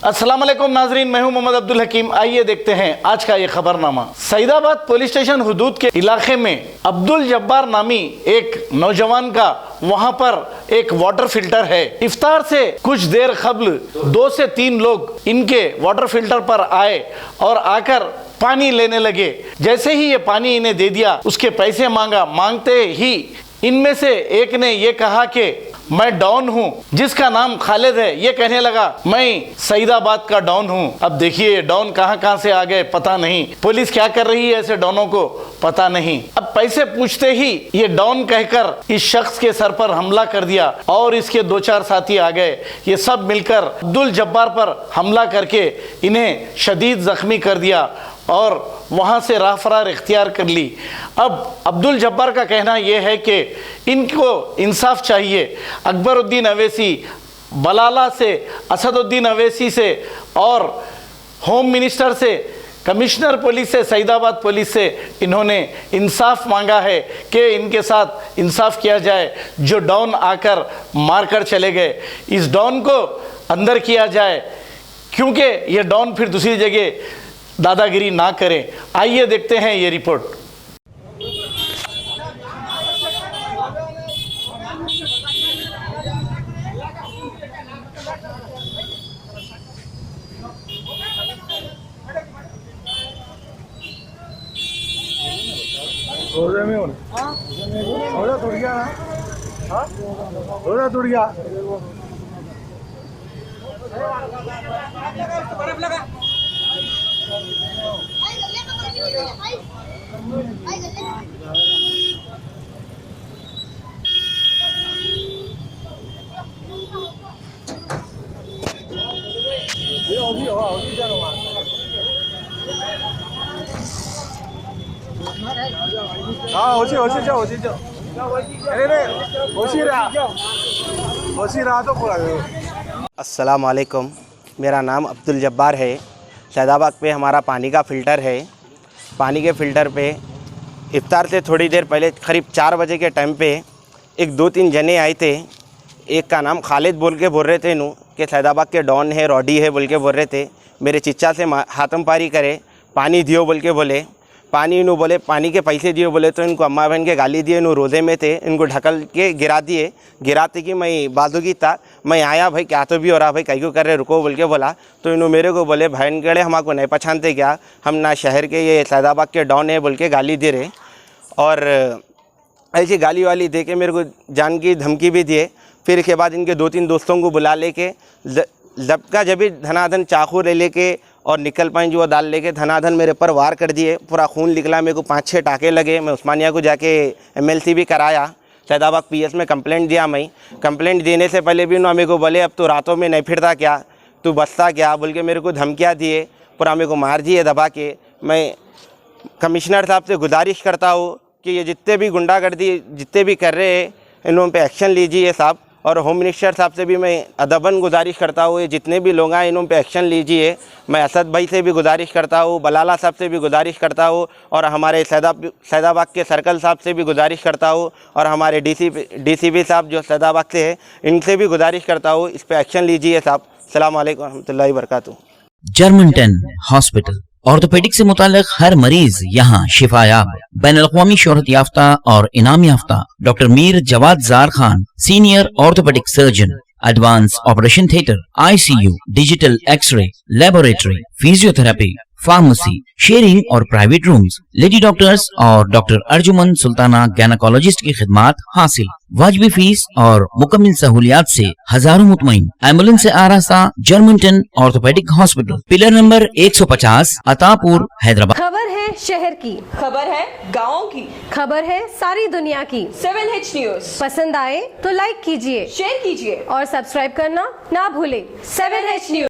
अस्सलाम वालेकुम नाजरीन, मैं हूं मोहम्मद अब्दुल हकीम। आइए देखते हैं आज का ये खबरनामा। सईदाबाद पुलिस स्टेशन हुदूद के इलाके में अब्दुल जब्बार नामी एक नौजवान का वहां पर एक वाटर फिल्टर है। इफ्तार से कुछ देर कबल 2 से 3 लोग इनके वाटर फिल्टर पर आए और आकर पानी लेने लगे। जैसे ही ये पानी इन्हें दे दिया, उसके पैसे मांगते ही इनमें से एक ने ये कहा कि मैं डॉन हूँ, जिसका नाम खालिद है। ये कहने लगा मैं सईदाबाद का डॉन हूँ। अब देखिए डॉन कहाँ से आ गए पता नहीं, पुलिस क्या कर रही है ऐसे डॉनों को पता नहीं। अब पैसे पूछते ही ये डॉन कहकर इस शख्स के सर पर हमला कर दिया और इसके 2-4 साथी आ गए। ये सब मिलकर अब्दुल जब्बार पर हमला करके इन्हें शदीद जख्मी कर दिया और वहाँ से राह फरार इख्तियार कर ली। अब अब्दुल जब्बार का कहना यह है कि इनको इंसाफ चाहिए। अकबरुद्दीन अवैसी बलाला से, असदुद्दीन अवैसी से और होम मिनिस्टर से, कमिश्नर पुलिस से, सईदाबाद पुलिस से इन्होंने इंसाफ मांगा है कि इनके साथ इंसाफ किया जाए। जो डॉन आकर मारकर चले गए, इस डॉन को अंदर किया जाए, क्योंकि ये डॉन फिर दूसरी जगह दादागिरी ना करें। आइए देखते हैं ये रिपोर्ट। रोजा में रोजा टूट गया ना, रोजा टूट गया। हाँ होशी जाओ होशी रहा तो पूरा। अस्सलाम वालेकुम, मेरा नाम अब्दुल जब्बार है। सईदाबाद पे हमारा पानी का फ़िल्टर है। पानी के फ़िल्टर पे इफ्तार से थोड़ी देर पहले करीब 4 बजे के टाइम पे एक 2-3 जने आए थे। एक का नाम खालिद बोल रहे थे नू कि सईदाबाद के डॉन है, रॉडी है बोल रहे थे। मेरे चिच्चा से हाथम पारी करे, पानी दियो बोले, पानी नू बोले, पानी के पैसे दिए बोले तो इनको अम्मा बहन के गाली दिए। नू रोज़े में थे, इनको ढकल के गिराते कि मैं बाजूगी था। मैं आया भाई क्या तो भी हो रहा, भाई कहीं को कर रहे रुको बोल के बोला। तो इन्हों मेरे को बोले बहन गड़े हमको नहीं पहचानते क्या, हम ना शहर के ये सईदाबाद के डॉन है बोल के गाली दे रहे। और ऐसी गाली वाली दे के मेरे को जान की धमकी भी दिए। फिर इसके बाद इनके 2-3 दोस्तों को बुला लेके जब भी धनाधन चाकू ले लेके और निकल पाए जो दाल लेके धनाधन मेरे पर वार कर दिए। पूरा खून निकला, मेरे को 5-6 टाँके लगे। मैं उस्मानिया को जाके MLC भी कराया, सईदाबाद PS में कंप्लेंट दिया। मैं कंप्लेंट देने से पहले भी उन्होंने मेरे को बोले अब तो रातों में नहीं फिरता क्या, तू बसता क्या बोल के मेरे को धमकियाँ दिए। पूरा मेरे को मार दिए दबा के। मैं कमिश्नर साहब से गुजारिश करता हूँ कि ये जितने भी गुंडागर्दी जितने भी कर रहे हैं इन पे एक्शन लीजिए साहब। और होम मिनिस्टर साहब से भी मैं अदबन गुजारिश करता हूँ, ये जितने भी लोग हैं इन पे एक्शन लीजिए। मैं असद भाई से भी गुजारिश करता हूँ, बलाला साहब से भी गुजारिश करता हूँ और हमारे सईदाबाद के सर्कल साहब से भी गुजारिश करता हूँ और हमारे DCP साहब जो सईदाबाद से है इनसे भी गुजारिश करता हूँ, इस पर एक्शन लीजिए साहब। अस्सलाम वालेकुम रहमतुल्लाहि व बरकातुहू। जर्मन-10 हॉस्पिटल, ऑर्थोपेडिक से मुताल्लिक हर मरीज यहाँ शिफायाब। बैनुल-अक़वामी शोहरत याफ्ता और इनाम याफ्ता doctor Mir Jawad Jar Khan, senior orthopaedic surgeon, advance operation theatre, ICU, digital X ray, laboratory, physiotherapy, pharmacy, sharing और प्राइवेट रूम्स, लेडी डॉक्टर्स और डॉक्टर अर्जुमन सुल्ताना गैनकोलॉजिस्ट की खिदमात हासिल। वाजिबी फीस और मुकम्मल सहूलियात से हजारों मुतमईन। एम्बुलेंस से आरास्ता जर्मन-10 orthopaedic hospital, pillar number 150, Attapur, Hyderabad. खबर है शहर की, खबर है गाँव की, खबर है सारी दुनिया की। 7H न्यूज पसंद आए तो लाइक कीजिए, शेयर कीजिए और सब्सक्राइब करना ना भूले। 7H news.